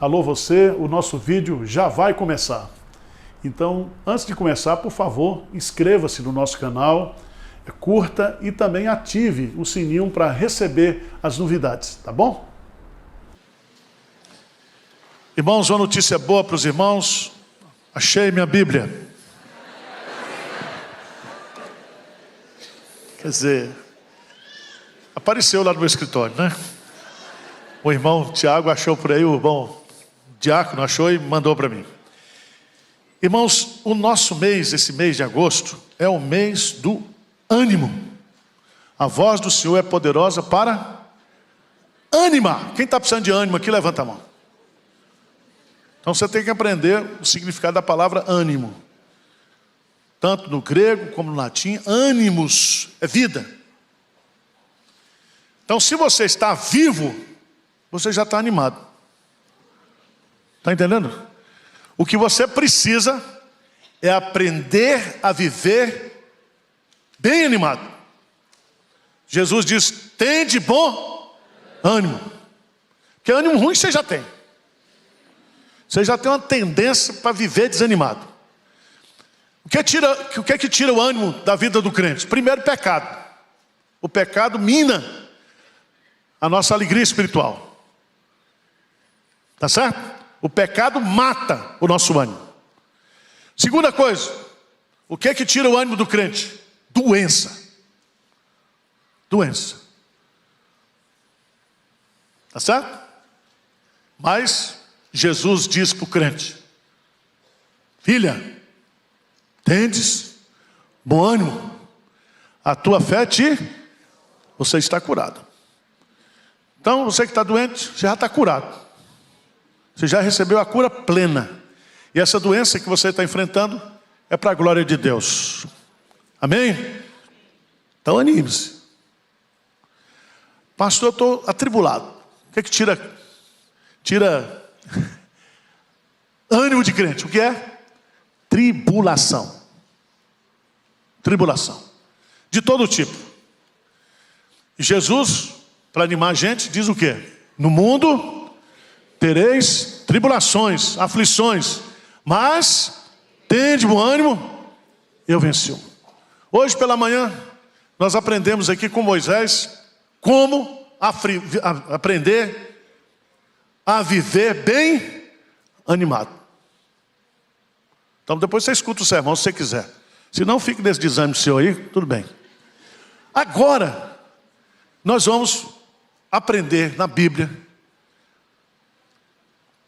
Alô você, o nosso vídeo já vai começar. Então, antes de começar, por favor, inscreva-se no nosso canal, curta e também ative o sininho para receber as novidades, tá bom? Irmãos, uma notícia boa para os irmãos. Achei minha Bíblia. Quer dizer, apareceu lá no meu escritório, né? O irmão Tiago achou por aí, o irmão Diácono achou e mandou para mim. Irmãos, o nosso mês, esse mês de agosto, é o mês do ânimo. A voz do Senhor é poderosa para animar. Quem está precisando de ânimo aqui, levanta a mão. Então você tem que aprender o significado da palavra ânimo. Tanto no grego como no latim, ânimos é vida. Então se você está vivo, você já está animado. Está entendendo? O que você precisa é aprender a viver bem animado. Jesus diz, tende bom ânimo. Porque ânimo ruim você já tem. Você já tem uma tendência para viver desanimado. O que é que tira o ânimo da vida do crente? Primeiro, pecado. O pecado mina a nossa alegria espiritual. Tá certo? O pecado mata o nosso ânimo. Segunda coisa, o que é que tira o ânimo do crente? Doença. Doença. Tá certo? Mas Jesus diz para o crente, filha, tendes bom ânimo, a tua fé você está curado. Então você que está doente, já está curado. Você já recebeu a cura plena. E essa doença que você está enfrentando é para a glória de Deus. Amém? Então anime-se. Pastor, eu estou atribulado. O que é que tira ânimo de crente? O que é? Tribulação. Tribulação. De todo tipo. E Jesus, para animar a gente, diz o quê? No mundo tereis tribulações, aflições, mas tende bom ânimo, eu venci. Hoje pela manhã nós aprendemos aqui com Moisés como aprender a viver bem animado. Então depois você escuta o sermão se você quiser. Se não, fique nesse desânimo seu aí, tudo bem. Agora nós vamos aprender na Bíblia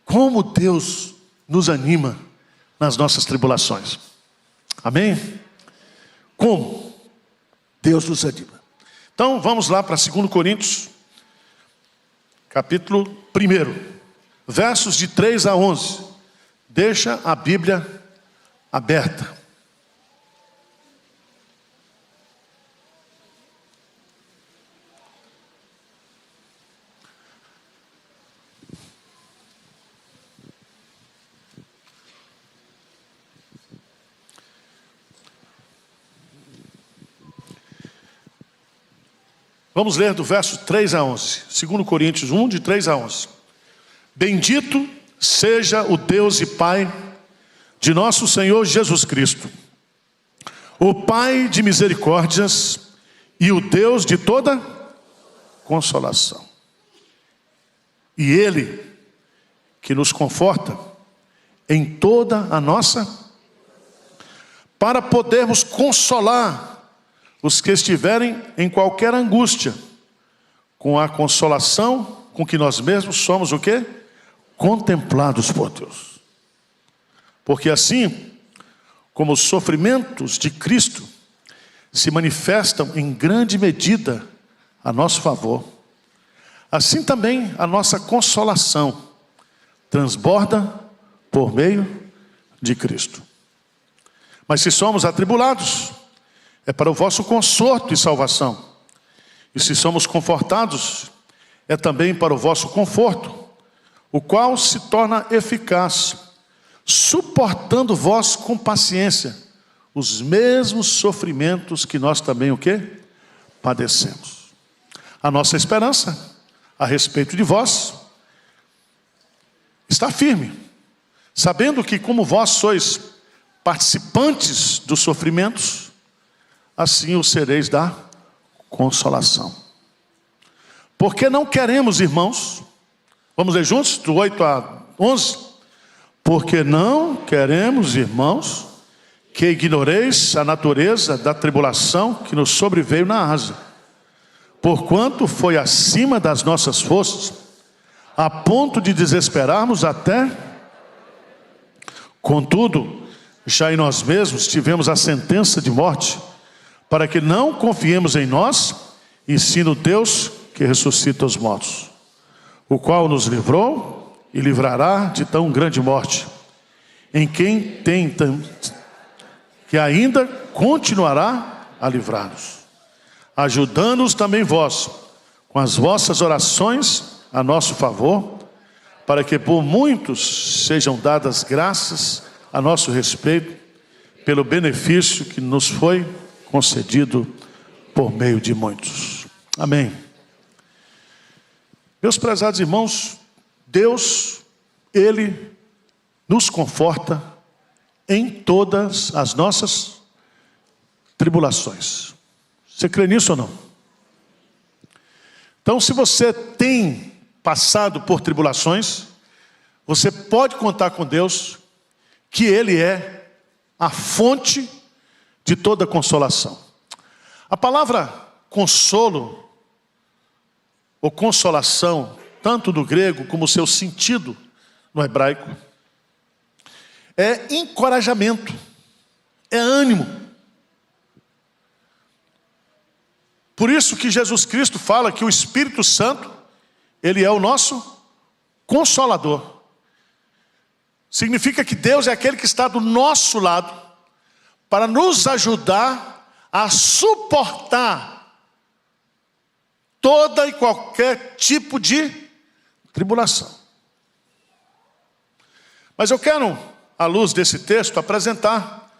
como Deus nos anima nas nossas tribulações. Amém? Como Deus nos anima. Então vamos lá para 2 Coríntios, capítulo 1, versos de 3 a 11. Deixa a Bíblia aberta. Vamos ler do verso 3 a 11. 2 Coríntios 1, de 3 a 11. Bendito seja o Deus e Pai de nosso Senhor Jesus Cristo, o Pai de misericórdias e o Deus de toda consolação. E Ele que nos conforta em toda a nossa, para podermos consolar os que estiverem em qualquer angústia, com a consolação com que nós mesmos somos o quê? Contemplados por Deus. Porque assim, como os sofrimentos de Cristo se manifestam em grande medida a nosso favor, assim também a nossa consolação transborda por meio de Cristo. Mas se somos atribulados, é para o vosso conforto e salvação. E se somos confortados, é também para o vosso conforto, o qual se torna eficaz, suportando vós com paciência os mesmos sofrimentos que nós também o quê? Padecemos. A nossa esperança a respeito de vós está firme, sabendo que como vós sois participantes dos sofrimentos, assim o sereis da consolação. Porque não queremos, irmãos, vamos ler juntos, do 8 a 11? Porque não queremos, irmãos, que ignoreis a natureza da tribulação que nos sobreveio na Ásia, porquanto foi acima das nossas forças, a ponto de desesperarmos até. Contudo, já em nós mesmos tivemos a sentença de morte, para que não confiemos em nós, e sim no Deus que ressuscita os mortos, o qual nos livrou e livrará de tão grande morte, em quem tem que ainda continuará a livrar-nos, ajudando-nos também vós, com as vossas orações a nosso favor, para que por muitos sejam dadas graças a nosso respeito, pelo benefício que nos foi concedido por meio de muitos. Amém. Meus prezados irmãos, Deus, Ele nos conforta em todas as nossas tribulações. Você crê nisso ou não? Então, se você tem passado por tribulações, você pode contar com Deus, que Ele é a fonte de toda consolação. A palavra consolo, ou consolação, tanto do grego como o seu sentido no hebraico, é encorajamento, é ânimo. Por isso que Jesus Cristo fala que o Espírito Santo, Ele é o nosso consolador. Significa que Deus é aquele que está do nosso lado, para nos ajudar a suportar toda e qualquer tipo de tribulação. Mas eu quero, à luz desse texto, apresentar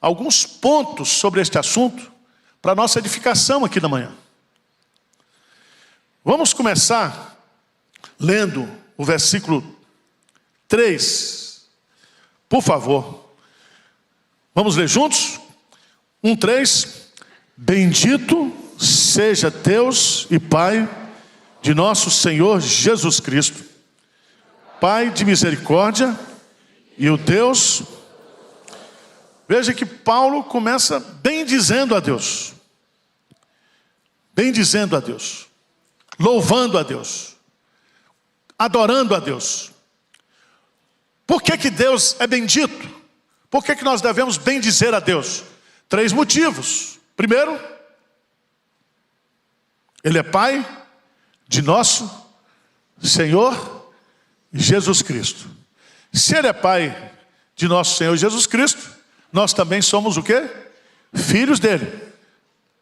alguns pontos sobre este assunto para nossa edificação aqui na manhã. Vamos começar lendo o versículo 3. Por favor. Vamos ler juntos? 1:3. Bendito seja Deus e Pai de nosso Senhor Jesus Cristo, Pai de misericórdia e o Deus. Veja que Paulo começa bendizendo a Deus. Bendizendo a Deus. Louvando a Deus. Adorando a Deus. Por que Deus é bendito? Por que nós devemos bendizer a Deus? 3 motivos. Primeiro, Ele é Pai de nosso Senhor Jesus Cristo. Se Ele é Pai de nosso Senhor Jesus Cristo, nós também somos o quê? Filhos dele.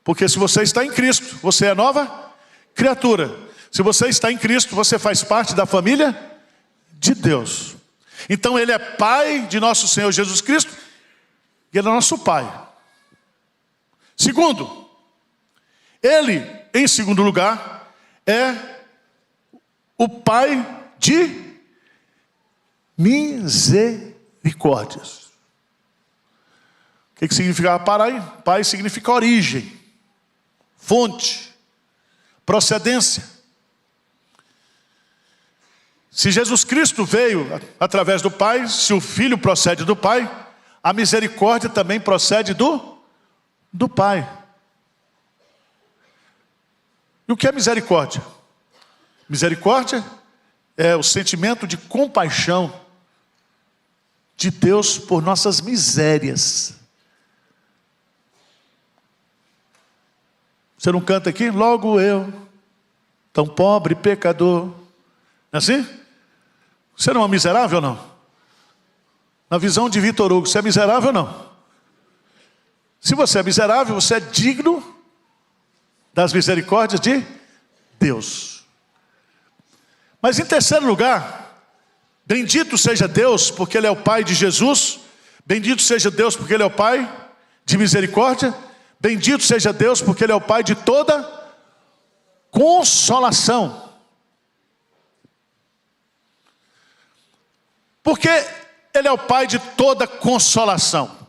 Porque se você está em Cristo, você é nova criatura. Se você está em Cristo, você faz parte da família de Deus. Então Ele é Pai de nosso Senhor Jesus Cristo, e Ele é nosso Pai. Segundo, Ele, em segundo lugar, é o Pai de misericórdias. O que significa Pai? Pai significa origem, fonte, procedência. Se Jesus Cristo veio através do Pai, se o Filho procede do Pai, a misericórdia também procede do Pai. E o que é misericórdia? Misericórdia é o sentimento de compaixão de Deus por nossas misérias. Você não canta aqui? Logo eu, tão pobre pecador. Não é assim? Você não é miserável ou não? Na visão de Vitor Hugo, você é miserável ou não? Se você é miserável, você é digno das misericórdias de Deus. Mas em terceiro lugar, bendito seja Deus, porque Ele é o Pai de Jesus. Bendito seja Deus, porque Ele é o Pai de misericórdia. Bendito seja Deus, porque Ele é o Pai de toda consolação. Porque Ele é o Pai de toda consolação.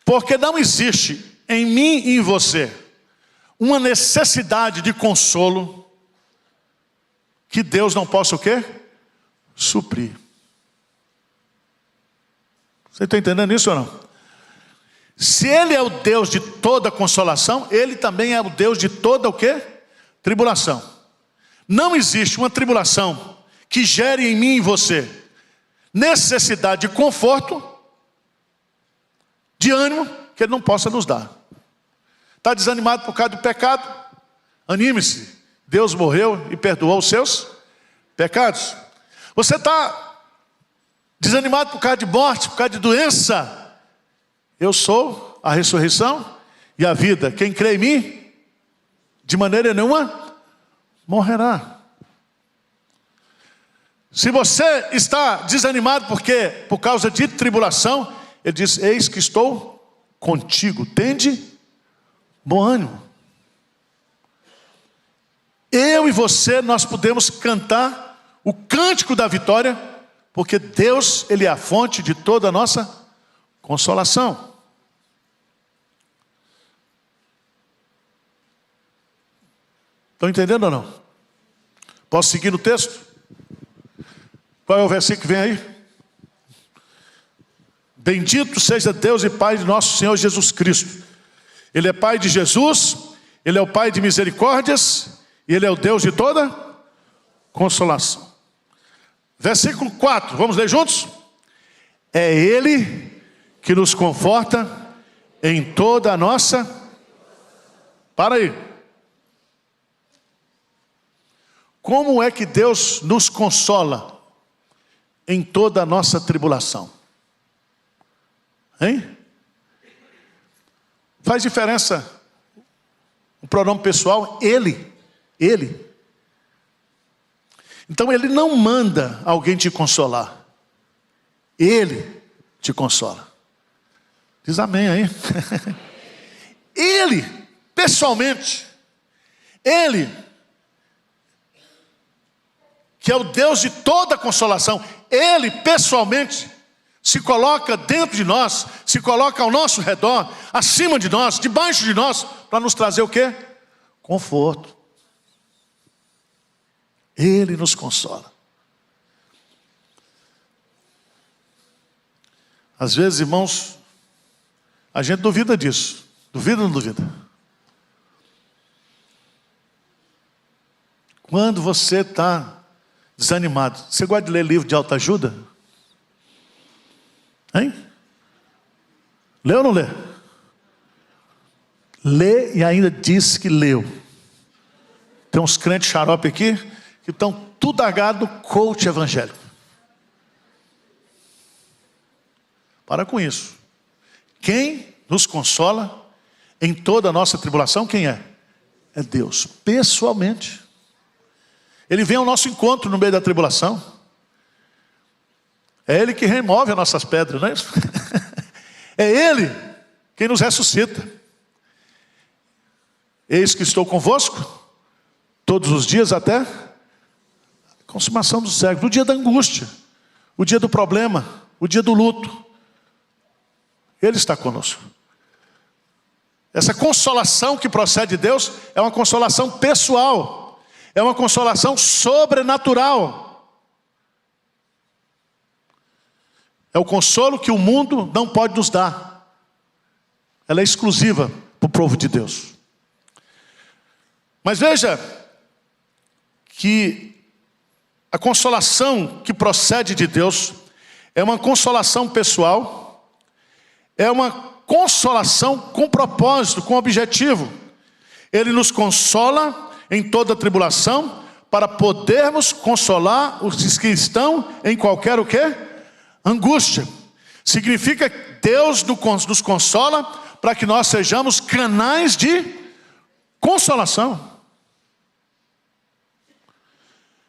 Porque não existe em mim e em você uma necessidade de consolo que Deus não possa o quê? Suprir. Você está entendendo isso ou não? Se Ele é o Deus de toda consolação, Ele também é o Deus de toda o quê? Tribulação. Não existe uma tribulação que gere em mim e em você necessidade de conforto, de ânimo, que Ele não possa nos dar. Está desanimado por causa do pecado? Anime-se. Deus morreu e perdoou os seus pecados. Você está desanimado por causa de morte, por causa de doença? Eu sou a ressurreição e a vida. Quem crê em mim, de maneira nenhuma, morrerá. Se você está desanimado por causa de tribulação, Ele diz: eis que estou contigo, tende bom ânimo. Eu e você, nós podemos cantar o cântico da vitória, porque Deus, Ele é a fonte de toda a nossa consolação. Estão entendendo ou não? Posso seguir no texto? Qual é o versículo que vem aí? Bendito seja Deus e Pai de nosso Senhor Jesus Cristo. Ele é Pai de Jesus, Ele é o Pai de misericórdias, e Ele é o Deus de toda consolação. Versículo 4, vamos ler juntos? É Ele que nos conforta em toda a nossa... Para aí. Como é que Deus nos consola em toda a nossa tribulação? Hein? Faz diferença o pronome pessoal, Ele. Ele. Então Ele não manda alguém te consolar. Ele te consola. Diz amém aí. Ele, pessoalmente. Ele, que é o Deus de toda consolação. Ele, pessoalmente, se coloca dentro de nós, se coloca ao nosso redor, acima de nós, debaixo de nós, para nos trazer o quê? Conforto. Ele nos consola. Às vezes, irmãos, a gente duvida disso. Duvida ou não duvida? Quando você está desanimado, você gosta de ler livro de autoajuda? Hein? Lê ou não lê? Lê e ainda diz que leu. Tem uns crentes xarope aqui que estão tudo agado no coach evangélico. Para com isso. Quem nos consola em toda a nossa tribulação, quem é? É Deus, pessoalmente. Ele vem ao nosso encontro no meio da tribulação. É Ele que remove as nossas pedras, não é isso? É Ele quem nos ressuscita. Eis que estou convosco todos os dias até a consumação do século. No dia da angústia, o dia do problema, o dia do luto. Ele está conosco. Essa consolação que procede de Deus é uma consolação pessoal. É uma consolação sobrenatural. É o consolo que o mundo não pode nos dar. Ela é exclusiva para o povo de Deus. Mas veja que a consolação que procede de Deus é uma consolação pessoal, é uma consolação com propósito, com objetivo. Ele nos consola em toda tribulação para podermos consolar os que estão em qualquer o quê? Angústia. Significa que Deus nos consola para que nós sejamos canais de consolação.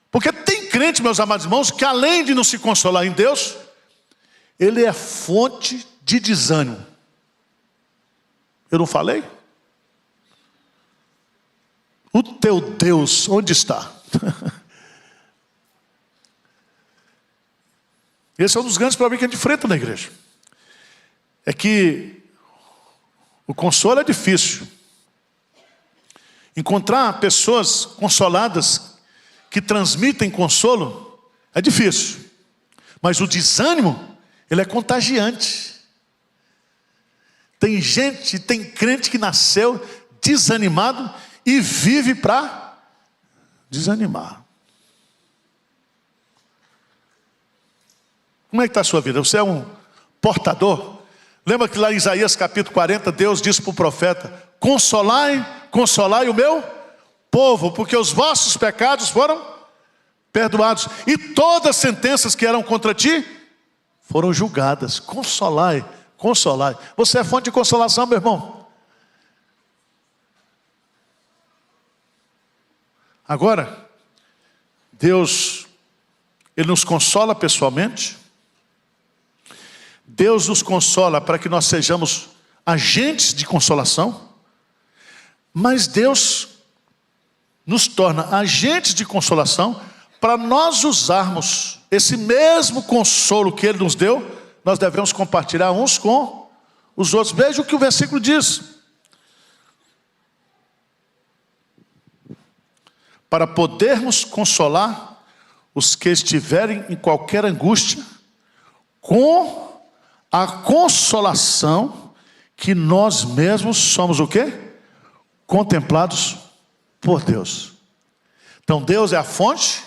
Porque tem crente, meus amados irmãos, que além de não se consolar em Deus, ele é fonte de desânimo. Eu não falei? O teu Deus, onde está? Esse é um dos grandes problemas que a gente enfrenta na igreja. É que o consolo é difícil. Encontrar pessoas consoladas que transmitem consolo é difícil. Mas o desânimo, ele é contagiante. Tem gente, tem crente que nasceu desanimado e vive para desanimar. Como é que está a sua vida? Você é um portador? Lembra que lá em Isaías capítulo 40, Deus disse para o profeta: consolai, consolai o meu povo, porque os vossos pecados foram perdoados, e todas as sentenças que eram contra ti foram julgadas. Consolai, consolai. Você é fonte de consolação, meu irmão. Agora, Deus, Ele nos consola pessoalmente. Deus nos consola para que nós sejamos agentes de consolação. Mas Deus nos torna agentes de consolação para nós usarmos esse mesmo consolo que Ele nos deu. Nós devemos compartilhar uns com os outros. Veja o que o versículo diz: para podermos consolar os que estiverem em qualquer angústia, com a consolação que nós mesmos somos o quê? Contemplados por Deus. Então Deus é a fonte.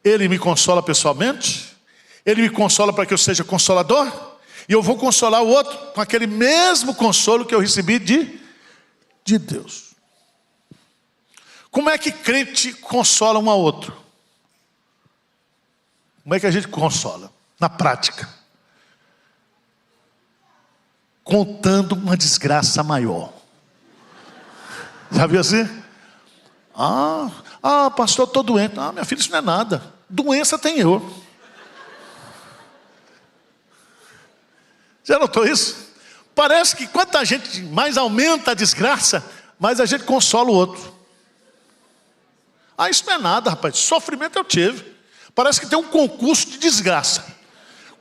Ele me consola pessoalmente. Ele me consola para que eu seja consolador. E eu vou consolar o outro com aquele mesmo consolo que eu recebi de Deus. Como é que crente consola um ao outro? Como é que a gente consola? Na prática. Contando uma desgraça maior. Já viu assim? Pastor, eu estou doente. Minha filha, isso não é nada. Doença tem eu. Já notou isso? Parece que quanto a gente mais aumenta a desgraça, mais a gente consola o outro. Isso não é nada, rapaz. Sofrimento eu tive. Parece que tem um concurso de desgraça.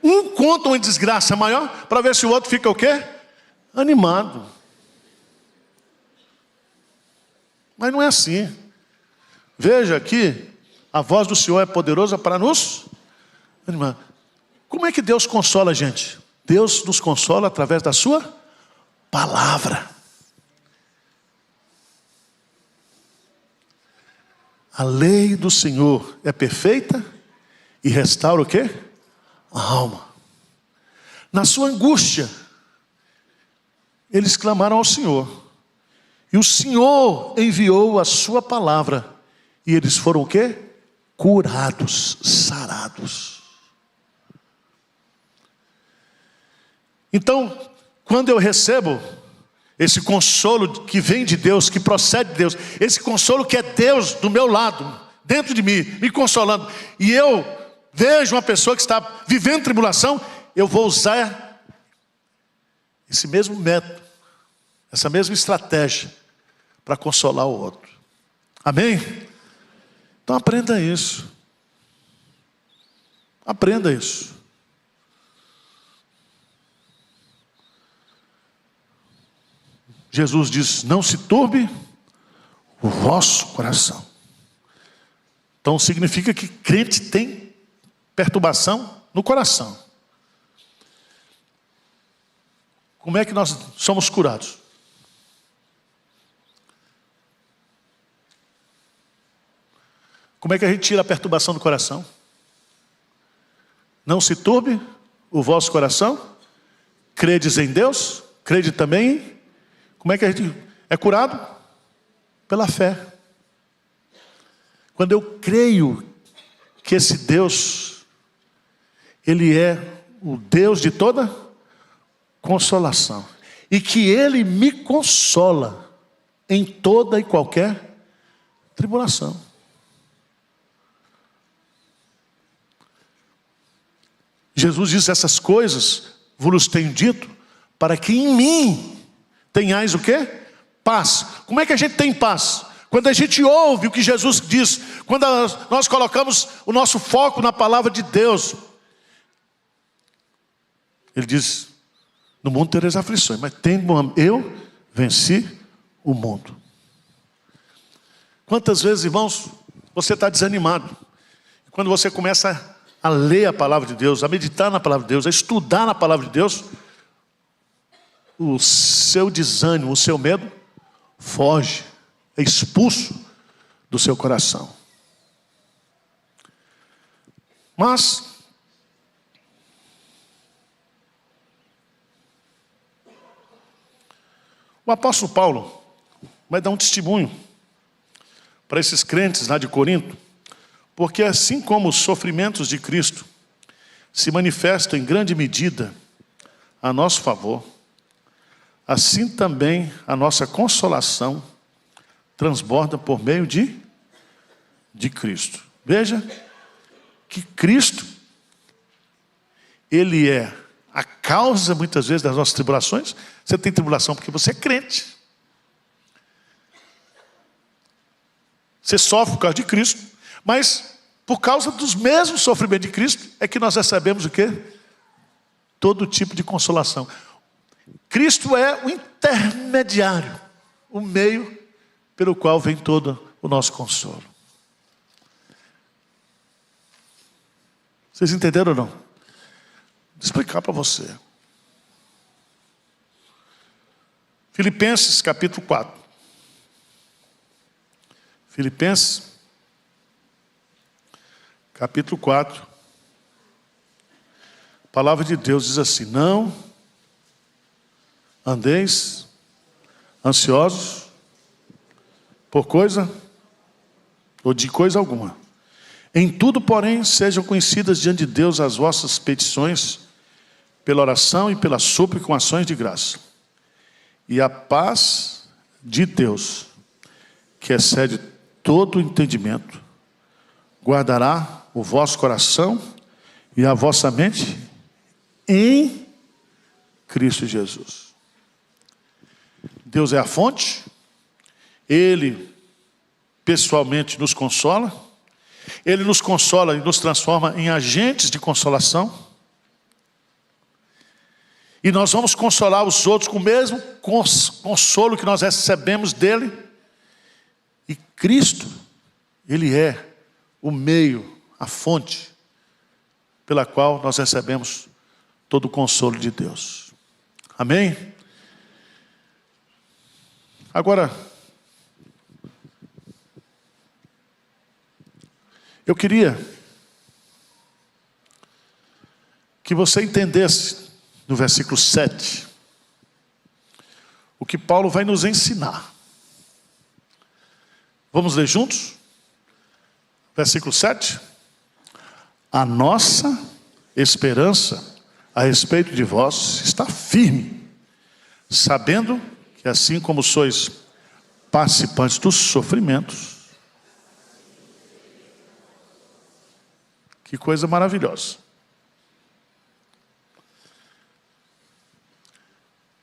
Um conta uma desgraça maior para ver se o outro fica o quê? Animado. Mas não é assim. Veja aqui, a voz do Senhor é poderosa para nos animar. Como é que Deus consola a gente? Deus nos consola através da sua palavra. A lei do Senhor é perfeita e restaura o quê? A alma. Na sua angústia, eles clamaram ao Senhor. E o Senhor enviou a sua palavra. E eles foram o quê? Curados, sarados. Então, quando eu recebo esse consolo que vem de Deus, que procede de Deus, esse consolo que é Deus do meu lado, dentro de mim, me consolando, e eu vejo uma pessoa que está vivendo tribulação, eu vou usar esse mesmo método, essa mesma estratégia para consolar o outro. Amém? Então aprenda isso. Aprenda isso. Jesus diz: não se turbe o vosso coração. Então significa que crente tem perturbação no coração. Como é que nós somos curados? Como é que a gente tira a perturbação do coração? Não se turbe o vosso coração. Credes em Deus, crede também em... Como é que a gente é curado? Pela fé. Quando eu creio que esse Deus, Ele é o Deus de toda consolação, e que Ele me consola em toda e qualquer tribulação. Jesus disse: essas coisas vos tenho dito, para que em mim tenhais o quê? Paz. Como é que a gente tem paz? Quando a gente ouve o que Jesus diz, quando nós colocamos o nosso foco na palavra de Deus. Ele diz, no mundo tereis aflições, mas eu venci o mundo. Quantas vezes, irmãos, você está desanimado? Quando você começa a ler a palavra de Deus, a meditar na palavra de Deus, a estudar na palavra de Deus, o seu desânimo, o seu medo, foge, é expulso do seu coração. Mas o apóstolo Paulo vai dar um testemunho para esses crentes lá de Corinto, porque assim como os sofrimentos de Cristo se manifestam em grande medida a nosso favor, assim também a nossa consolação transborda por meio de Cristo. Veja que Cristo, Ele é a causa muitas vezes das nossas tribulações. Você tem tribulação porque você é crente. Você sofre por causa de Cristo, mas por causa dos mesmos sofrimentos de Cristo é que nós recebemos o quê? Todo tipo de consolação. Cristo é o intermediário, o meio pelo qual vem todo o nosso consolo. Vocês entenderam ou não? Vou explicar para você. Filipenses capítulo 4. Filipenses capítulo 4. A palavra de Deus diz assim: não andeis ansiosos por coisa ou de coisa alguma. Em tudo, porém, sejam conhecidas diante de Deus as vossas petições, pela oração e pela súplica com ações de graça. E a paz de Deus, que excede todo o entendimento, guardará o vosso coração e a vossa mente em Cristo Jesus. Deus é a fonte, Ele pessoalmente nos consola, Ele nos consola e nos transforma em agentes de consolação, e nós vamos consolar os outros com o mesmo consolo que nós recebemos dEle. E Cristo, Ele é o meio, a fonte, pela qual nós recebemos todo o consolo de Deus. Amém? Agora, eu queria que você entendesse no versículo 7 o que Paulo vai nos ensinar. Vamos ler juntos? Versículo 7. A nossa esperança a respeito de vós está firme, sabendo que assim como sois participantes dos sofrimentos. Que coisa maravilhosa.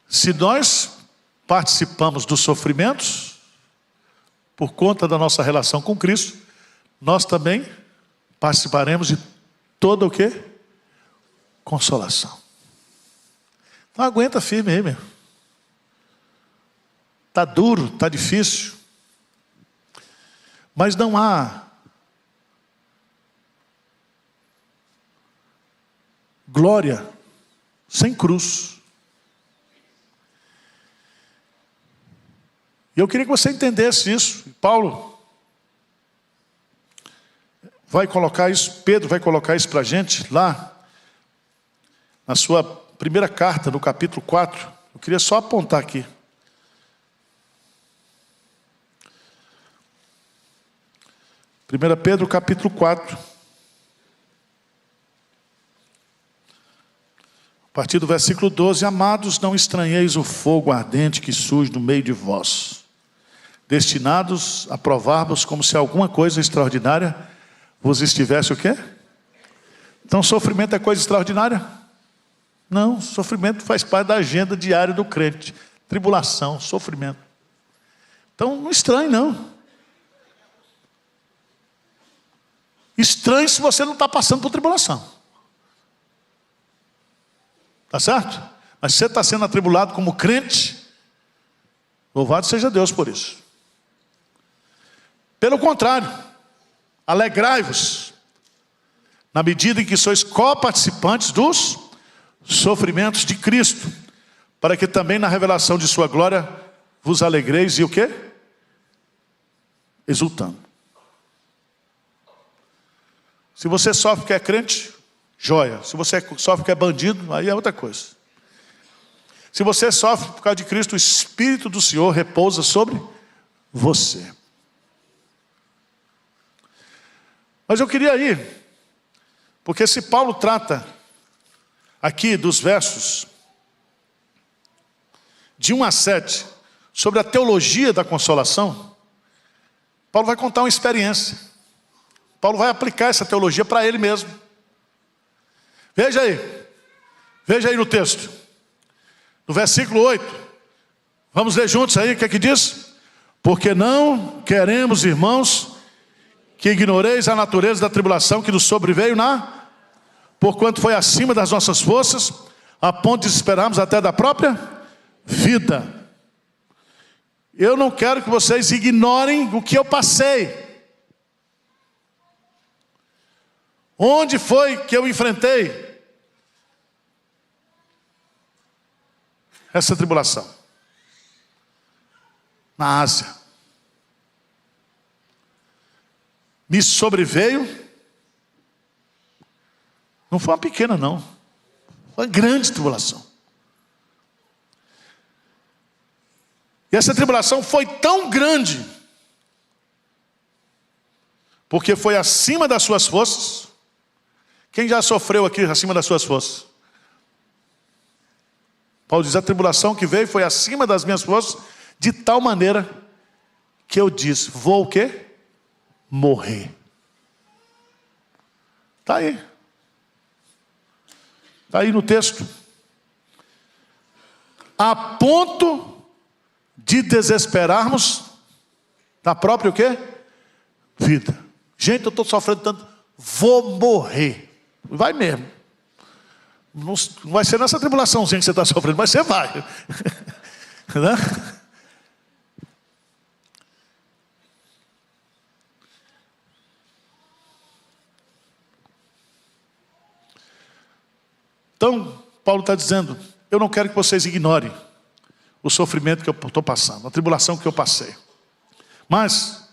Se nós participamos dos sofrimentos, por conta da nossa relação com Cristo, nós também participaremos de toda o quê? Consolação. Não aguenta firme aí, meu. Está duro, está difícil. Mas não há glória sem cruz. E eu queria que você entendesse isso. Paulo vai colocar isso, Pedro vai colocar isso para a gente lá, na sua primeira carta, no capítulo 4. Eu queria só apontar aqui. 1 Pedro capítulo 4. A partir do versículo 12. Amados, não estranheis o fogo ardente que surge no meio de vós, destinados a provar-vos como se alguma coisa extraordinária vos estivesse o quê? Então sofrimento é coisa extraordinária? Não, sofrimento faz parte da agenda diária do crente. Tribulação, sofrimento. Então não estranhe não. Estranhe se você não está passando por tribulação. Tá certo? Mas você está sendo atribulado como crente, louvado seja Deus por isso. Pelo contrário, alegrai-vos, na medida em que sois co-participantes dos sofrimentos de Cristo, para que também na revelação de sua glória vos alegreis e o quê? Exultando. Se você sofre porque é crente, joia. Se você sofre porque é bandido, aí é outra coisa. Se você sofre por causa de Cristo, o Espírito do Senhor repousa sobre você. Mas eu queria ir, porque se Paulo trata aqui dos versos de 1 a 7, sobre a teologia da consolação, Paulo vai contar uma experiência. Paulo vai aplicar essa teologia para ele mesmo. Veja aí no texto, no versículo 8, vamos ler juntos aí, o que é que diz? Porque não queremos, irmãos, que ignoreis a natureza da tribulação que nos sobreveio porquanto foi acima das nossas forças, a ponto de esperarmos até da própria vida. Eu não quero que vocês ignorem o que eu passei. Onde foi que eu enfrentei essa tribulação? Na Ásia. Me sobreveio, não foi uma pequena não, foi uma grande tribulação. E essa tribulação foi tão grande, porque foi acima das suas forças. Quem já sofreu aqui acima das suas forças? Paulo diz, a tribulação que veio foi acima das minhas forças, de tal maneira que eu disse, vou o quê? Morrer. Está aí. Está aí no texto. A ponto de desesperarmos da própria o quê? Vida. Gente, eu estou sofrendo tanto, vou morrer. Vai mesmo. Não vai ser nessa tribulaçãozinha que você está sofrendo, mas você vai. Né? Então, Paulo está dizendo, eu não quero que vocês ignorem o sofrimento que eu estou passando, a tribulação que eu passei. Mas,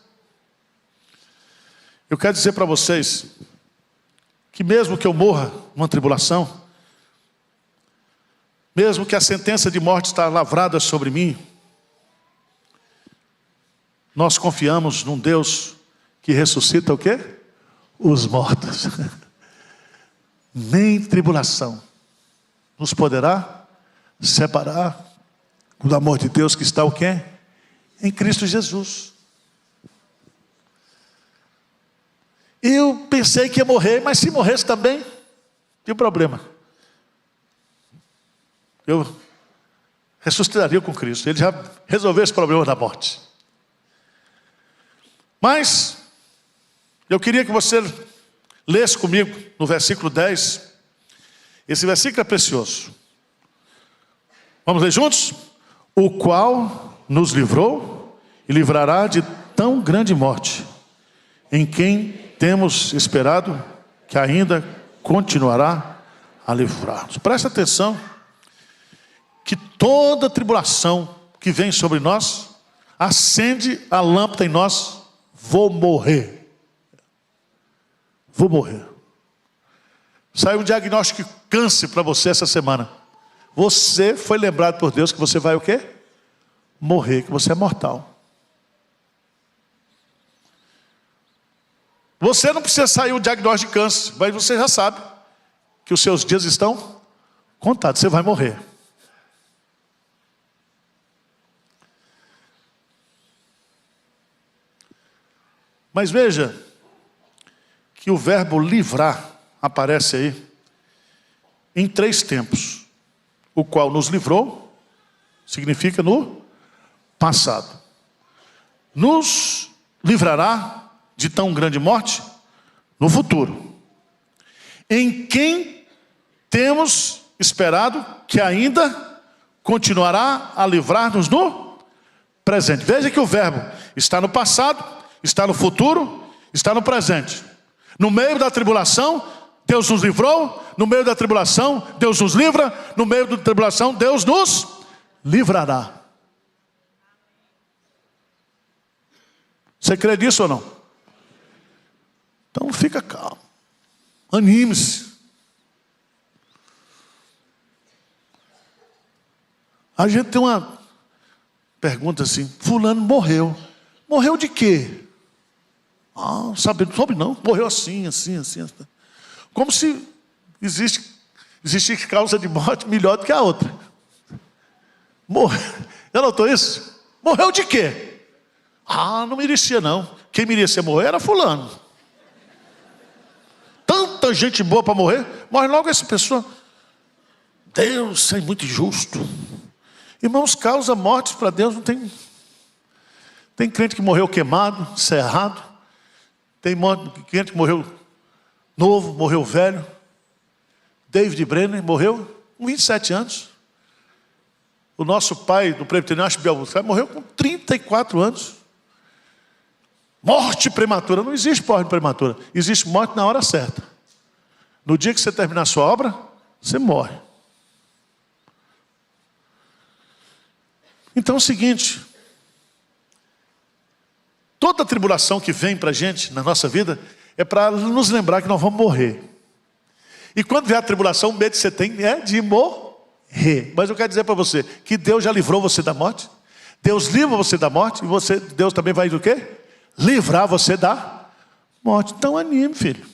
eu quero dizer para vocês, que mesmo que eu morra numa tribulação, mesmo que a sentença de morte está lavrada sobre mim, nós confiamos num Deus que ressuscita o quê? Os mortos. Nem tribulação nos poderá separar do amor de Deus que está o quê? Em Cristo Jesus. Eu pensei que ia morrer, mas se morresse também, tinha problema. Eu ressuscitaria com Cristo. Ele já resolveu esse problema da morte. Mas, eu queria que você lesse comigo no versículo 10. Esse versículo é precioso. Vamos ler juntos? O qual nos livrou e livrará de tão grande morte, em quem temos esperado que ainda continuará a livrar-nos. Presta atenção, que toda tribulação que vem sobre nós, acende a lâmpada em nós, vou morrer. Vou morrer. Saiu um diagnóstico de câncer para você essa semana. Você foi lembrado por Deus que você vai o quê? Morrer, que você é mortal. Você não precisa sair o diagnóstico de câncer, mas você já sabe que os seus dias estão contados, você vai morrer. Mas veja que o verbo livrar aparece aí em 3 tempos. O qual nos livrou significa no passado. Nos livrará de tão grande morte no futuro. Em quem temos esperado que ainda continuará a livrar-nos no presente. Veja que o verbo está no passado, está no futuro, está no presente. No meio da tribulação, Deus nos livrou. No meio da tribulação, Deus nos livra. No meio da tribulação, Deus nos livrará. Você crê nisso ou não? Então fica calmo. Anime-se. A gente tem uma pergunta assim: fulano morreu. Morreu de quê? Não soube não. Morreu assim. Como se existisse causa de morte melhor do que a outra. Já notou isso? Morreu de quê? Não merecia não. Quem merecia morrer era fulano. Tanta gente boa para morrer, morre logo essa pessoa. Deus é muito injusto. Irmãos, causa mortes para Deus não tem. Tem crente que morreu queimado, cerrado. Tem crente que morreu novo, morreu velho. David Brenner morreu com 27 anos. O nosso pai do presbiteriano, Ashbel, morreu com 34 anos. Morte prematura. Não existe morte prematura. Existe morte na hora certa. No dia que você terminar a sua obra, você morre. Então é o seguinte: toda tribulação que vem para a gente na nossa vida é para nos lembrar que nós vamos morrer. E quando vier a tribulação, o medo que você tem é de morrer. Mas eu quero dizer para você que Deus já livrou você da morte. Deus livra você da morte. E Deus também vai do quê? Livrar você da morte. Então anime, filho.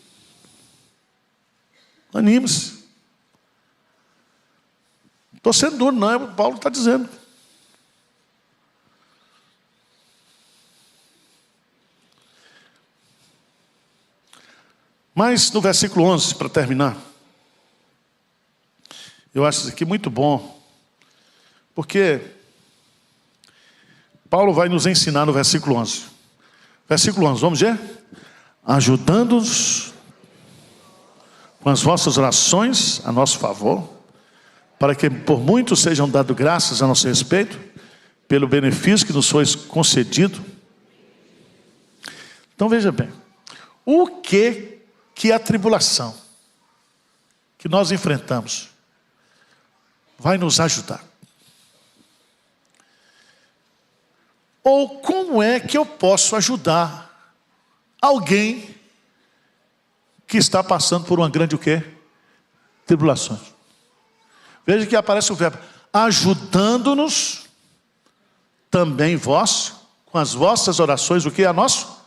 Anime-se. Não estou sendo duro, não. É o que Paulo está dizendo. Mas no versículo 11, para terminar, eu acho isso aqui muito bom, porque Paulo vai nos ensinar no versículo 11. Versículo 11, vamos ver? Ajudando-nos com as vossas orações a nosso favor, para que por muitos sejam dadas graças a nosso respeito, pelo benefício que nos foi concedido. Então veja bem, o que a tribulação que nós enfrentamos vai nos ajudar? Ou como é que eu posso ajudar alguém que está passando por uma grande o quê? Tribulação. Veja que aparece o verbo ajudando-nos também vós com as vossas orações, o que é a nosso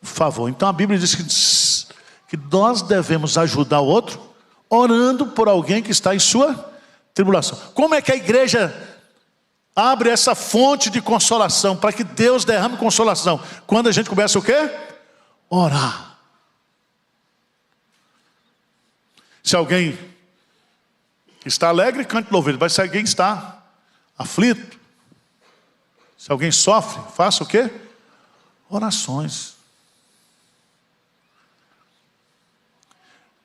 favor. Então a Bíblia diz que nós devemos ajudar o outro orando por alguém que está em sua tribulação. Como é que a igreja abre essa fonte de consolação, para que Deus derrame consolação? Quando a gente começa o quê? Orar. Se alguém está alegre, cante louvor. Mas se alguém está aflito, se alguém sofre, faça o quê? Orações.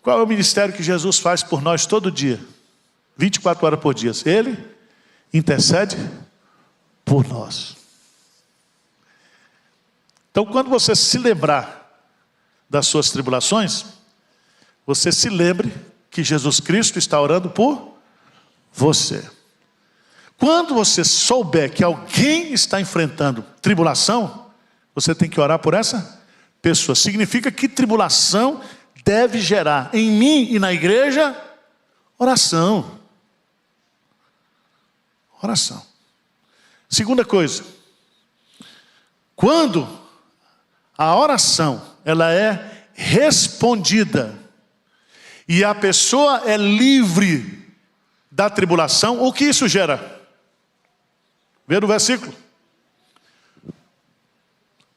Qual é o ministério que Jesus faz por nós todo dia? 24 horas por dia. Ele intercede por nós. Então, quando você se lembrar das suas tribulações, você se lembre que Jesus Cristo está orando por você. Quando você souber que alguém está enfrentando tribulação, você tem que orar por essa pessoa. Significa que tribulação deve gerar em mim e na igreja oração. Oração. Segunda coisa, quando a oração ela é respondida e a pessoa é livre da tribulação, o que isso gera? Vê no versículo.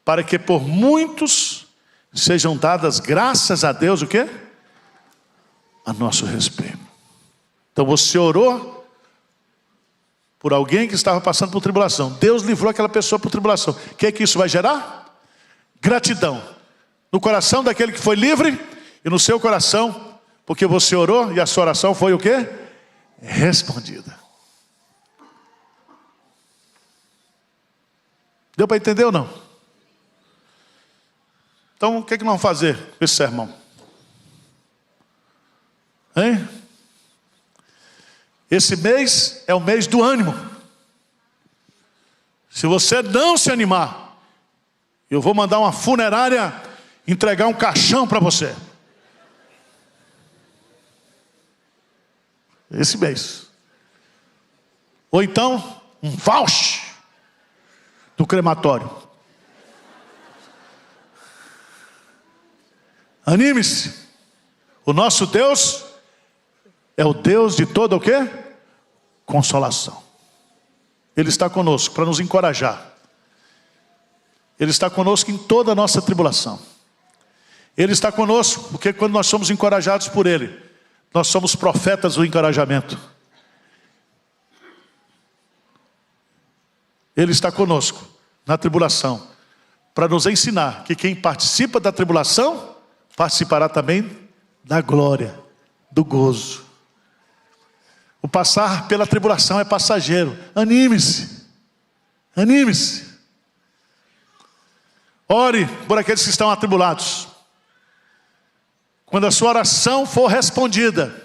Para que por muitos sejam dadas graças a Deus, o quê? A nosso respeito. Então você orou por alguém que estava passando por tribulação. Deus livrou aquela pessoa por tribulação. O que é que isso vai gerar? Gratidão. No coração daquele que foi livre e no seu coração, porque você orou e a sua oração foi o quê? respondida. Deu para entender ou não? Então, o que é que nós vamos fazer com esse sermão? Hein? Esse mês é o mês do ânimo. Se você não se animar, eu vou mandar uma funerária entregar um caixão para você. Esse mês. Ou então, um voucher do crematório. Anime-se. O nosso Deus é o Deus de toda o quê? Consolação. Ele está conosco para nos encorajar. Ele está conosco em toda a nossa tribulação. Ele está conosco porque quando nós somos encorajados por Ele, nós somos profetas do encorajamento. Ele está conosco na tribulação para nos ensinar que quem participa da tribulação participará também da glória, do gozo. O passar pela tribulação é passageiro. Anime-se. Anime-se. Ore por aqueles que estão atribulados. Quando a sua oração for respondida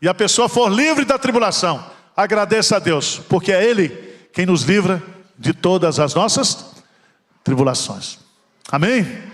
e a pessoa for livre da tribulação, agradeça a Deus, porque é Ele quem nos livra de todas as nossas tribulações. Amém?